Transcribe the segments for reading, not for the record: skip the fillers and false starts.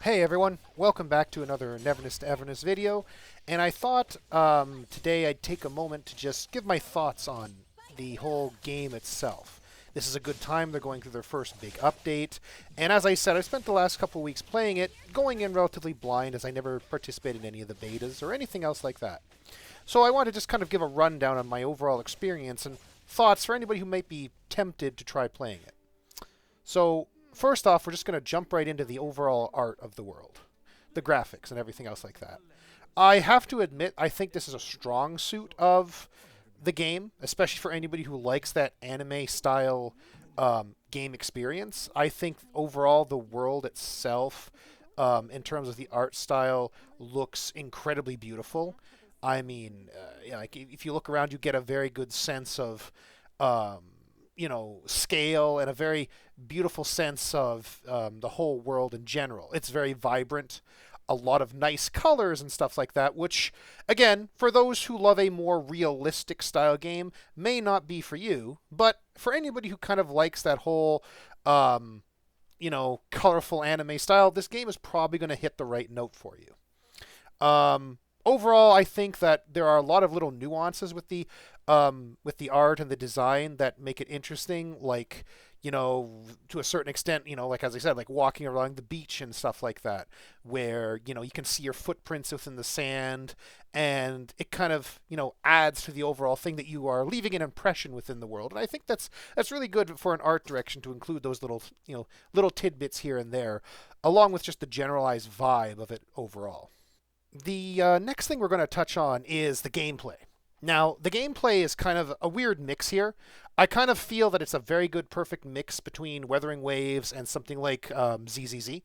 Hey everyone, welcome back to another Neverness to Everness video, and I thought today I'd take a moment to just give my thoughts on the whole game itself. This is a good time, they're going through their first big update, and as I said, I spent the last couple weeks playing it, going in relatively blind as I never participated in any of the betas or anything else like that. So I want to just kind of give a rundown on my overall experience and thoughts for anybody who might be tempted to try playing it. So, first off, we're just going to jump right into the overall art of the world, the graphics and everything else like that. I have to admit, I think this is a strong suit of the game, especially for anybody who likes that anime style game experience. I think overall the world itself, in terms of the art style, looks incredibly beautiful. I mean, yeah, like if you look around, you get a very good sense of scale and a very beautiful sense of the whole world in general. It's very vibrant, a lot of nice colors and stuff like that, which, again, for those who love a more realistic style game, may not be for you, but for anybody who kind of likes that whole, colorful anime style, this game is probably going to hit the right note for you. Overall, I think that there are a lot of little nuances with the art and the design that make it interesting. Like, to a certain extent, like as I said, like walking along the beach and stuff like that, where you can see your footprints within the sand, and it kind of adds to the overall thing that you are leaving an impression within the world. And I think that's really good for an art direction to include those little tidbits here and there, along with just the generalized vibe of it overall. The next thing we're going to touch on is the gameplay. Now, the gameplay is kind of a weird mix here. I kind of feel that it's a very good, perfect mix between Weathering Waves and something like ZZZ.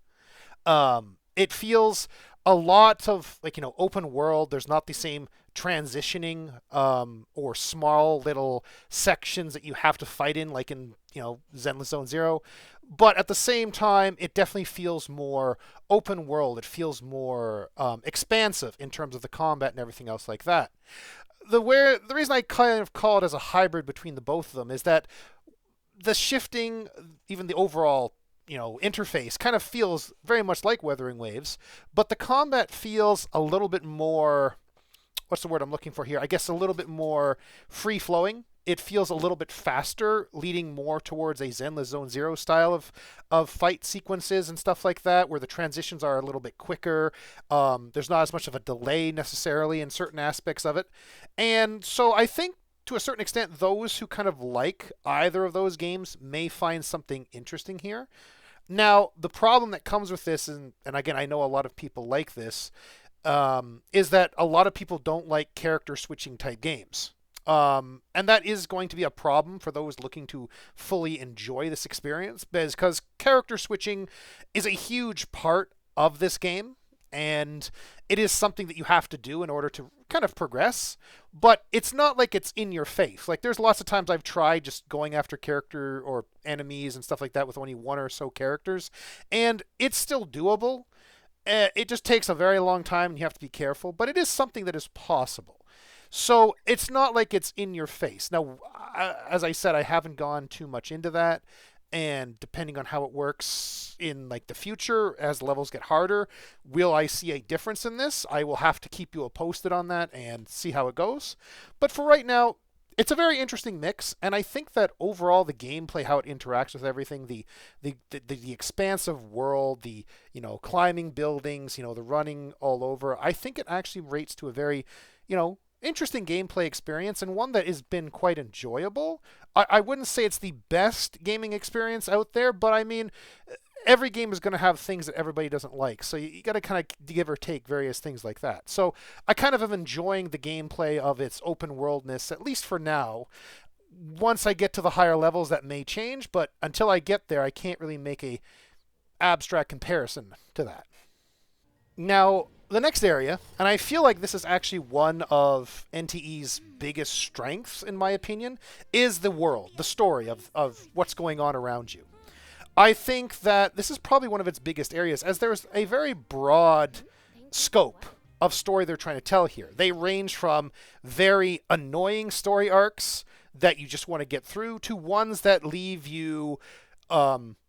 It feels a lot of open world. There's not the same transitioning or small little sections that you have to fight in, like in Zenless Zone Zero. But at the same time, it definitely feels more open world. It feels more expansive in terms of the combat and everything else like that. The reason I kind of call it as a hybrid between the both of them is that the shifting, even the overall interface kind of feels very much like Weathering Waves, but the combat feels a little bit more, what's the word I'm looking for here? I guess a little bit more free flowing. It feels a little bit faster, leading more towards a Zenless Zone Zero style of fight sequences and stuff like that, where the transitions are a little bit quicker. There's not as much of a delay necessarily in certain aspects of it. And so I think to a certain extent, those who kind of like either of those games may find something interesting here. Now, the problem that comes with this, and again, I know a lot of people like this, is that a lot of people don't like character switching type games. And that is going to be a problem for those looking to fully enjoy this experience, because character switching is a huge part of this game, and it is something that you have to do in order to kind of progress, but it's not like it's in your face. Like, there's lots of times I've tried just going after character or enemies and stuff like that with only one or so characters, and it's still doable. It just takes a very long time, and you have to be careful, but it is something that is possible. So it's not like it's in your face. Now, as I said, I haven't gone too much into that, and depending on how it works in like the future as levels get harder, will I see a difference in this? I will have to keep you posted on that and see how it goes. But for right now, it's a very interesting mix, and I think that overall the gameplay, how it interacts with everything, the expansive world, the climbing buildings, the running all over, I think it actually rates to a very interesting gameplay experience, and one that has been quite enjoyable. I wouldn't say it's the best gaming experience out there, but I mean, every game is going to have things that everybody doesn't like, so you got to kind of give or take various things like that. So I kind of am enjoying the gameplay of its open worldness, at least for now. Once I get to the higher levels, that may change, but until I get there, I can't really make a abstract comparison to that. Now, the next area, and I feel like this is actually one of NTE's biggest strengths, in my opinion, is the world, the story of what's going on around you. I think that this is probably one of its biggest areas, as there's a very broad scope of story they're trying to tell here. They range from very annoying story arcs that you just want to get through to ones that leave you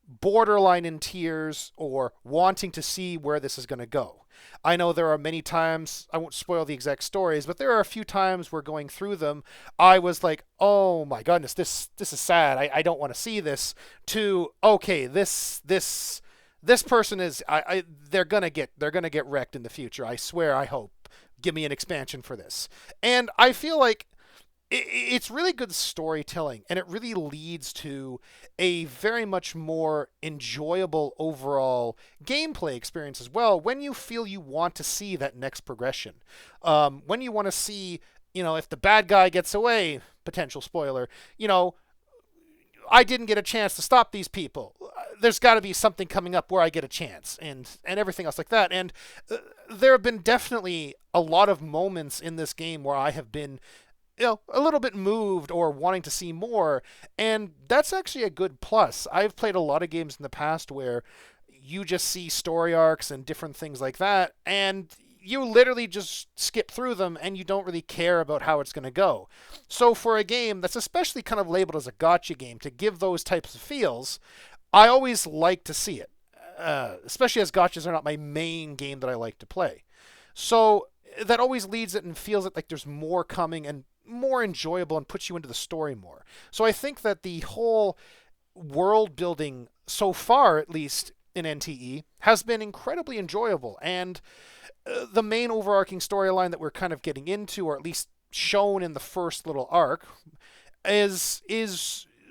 borderline in tears or wanting to see where this is going to go. I know there are many times, I won't spoil the exact stories, but there are a few times where going through them, I was like, oh my goodness, this is sad. I don't want to see this. To okay, this person is they're gonna get wrecked in the future. I swear, I hope. Give me an expansion for this. And I feel like it's really good storytelling, and it really leads to a very much more enjoyable overall gameplay experience as well when you feel you want to see that next progression. When you want to see, if the bad guy gets away, potential spoiler, I didn't get a chance to stop these people. There's got to be something coming up where I get a chance, and everything else like that. And there have been definitely a lot of moments in this game where I have been a little bit moved or wanting to see more, and that's actually a good plus. I've played a lot of games in the past where you just see story arcs and different things like that, and you literally just skip through them and you don't really care about how it's going to go. So for a game that's especially kind of labeled as a gotcha game, to give those types of feels, I always like to see it, especially as gotchas are not my main game that I like to play. So that always leads it and feels it like there's more coming and more enjoyable and puts you into the story more. So I think that the whole world building so far, at least in NTE, has been incredibly enjoyable. And the main overarching storyline that we're kind of getting into, or at least shown in the first little arc, is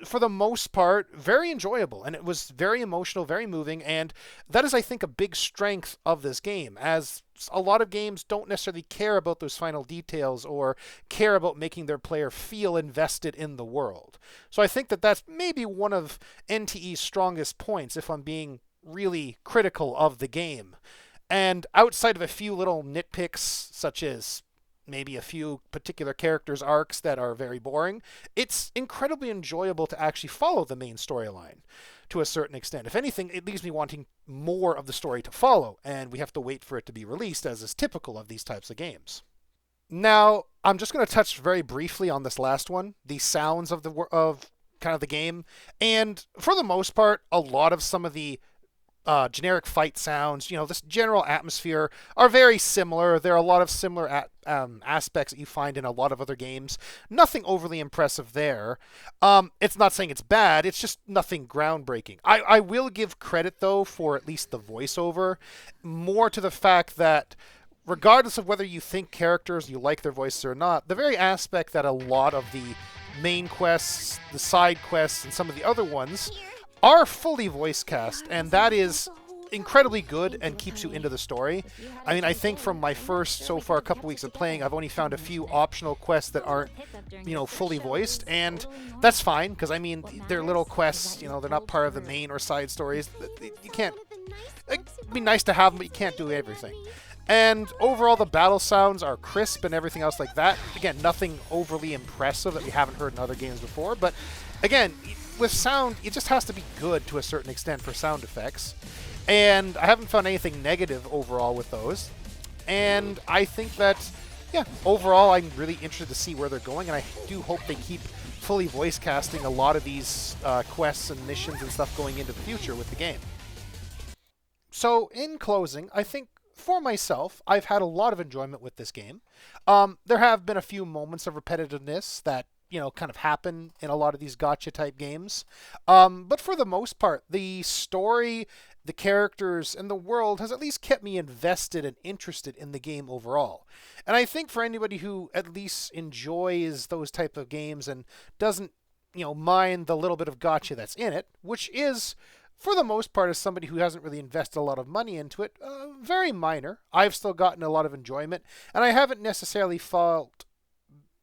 for the most part very enjoyable, and it was very emotional, very moving, and that is, I think, a big strength of this game, as a lot of games don't necessarily care about those final details or care about making their player feel invested in the world. So I think that that's maybe one of NTE's strongest points, if I'm being really critical of the game. And outside of a few little nitpicks, such as maybe a few particular characters' arcs that are very boring, it's incredibly enjoyable to actually follow the main storyline to a certain extent. If anything, it leaves me wanting more of the story to follow, and we have to wait for it to be released, as is typical of these types of games. Now, I'm just going to touch very briefly on this last one, the sounds of kind of the game, and for the most part, a lot of some of the generic fight sounds, this general atmosphere are very similar. There are a lot of similar aspects that you find in a lot of other games. Nothing overly impressive there. It's not saying it's bad, it's just nothing groundbreaking. I will give credit, though, for at least the voiceover, more to the fact that regardless of whether you think characters, you like their voices or not, the very aspect that a lot of the main quests, the side quests, and some of the other ones are fully voice cast, and that is incredibly good and keeps you into the story. I mean, I think from my first, so far, couple weeks of playing, I've only found a few optional quests that aren't, fully voiced, and that's fine, because, I mean, they're little quests, they're not part of the main or side stories. You can't, it'd be nice to have them, but you can't do everything. And overall, the battle sounds are crisp and everything else like that. Again, nothing overly impressive that we haven't heard in other games before, but again, with sound, it just has to be good to a certain extent for sound effects. And I haven't found anything negative overall with those. And I think that, yeah, overall, I'm really interested to see where they're going, and I do hope they keep fully voice casting a lot of these quests and missions and stuff going into the future with the game. So, in closing, I think for myself, I've had a lot of enjoyment with this game. There have been a few moments of repetitiveness that kind of happen in a lot of these gotcha type games. But for the most part, the story, the characters, and the world has at least kept me invested and interested in the game overall. And I think for anybody who at least enjoys those type of games and doesn't, mind the little bit of gotcha that's in it, which is, for the most part, as somebody who hasn't really invested a lot of money into it, very minor. I've still gotten a lot of enjoyment, and I haven't necessarily felt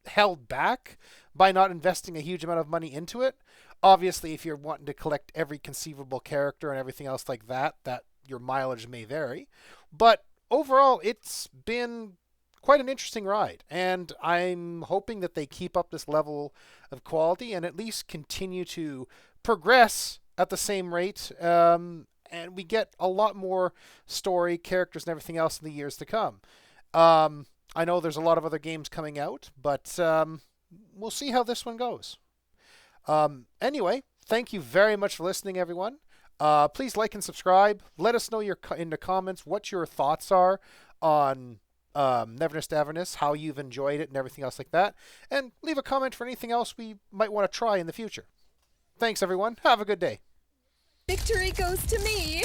held back by not investing a huge amount of money into it. Obviously, if you're wanting to collect every conceivable character and everything else like that your mileage may vary. But overall, it's been quite an interesting ride, and I'm hoping that they keep up this level of quality and at least continue to progress at the same rate, and we get a lot more story, characters, and everything else in the years to come. I know there's a lot of other games coming out, but we'll see how this one goes. Anyway, thank you very much for listening, everyone. Please like and subscribe. Let us know in the comments what your thoughts are on Neverness to Everness, how you've enjoyed it, and everything else like that. And leave a comment for anything else we might want to try in the future. Thanks, everyone. Have a good day. Victory goes to me.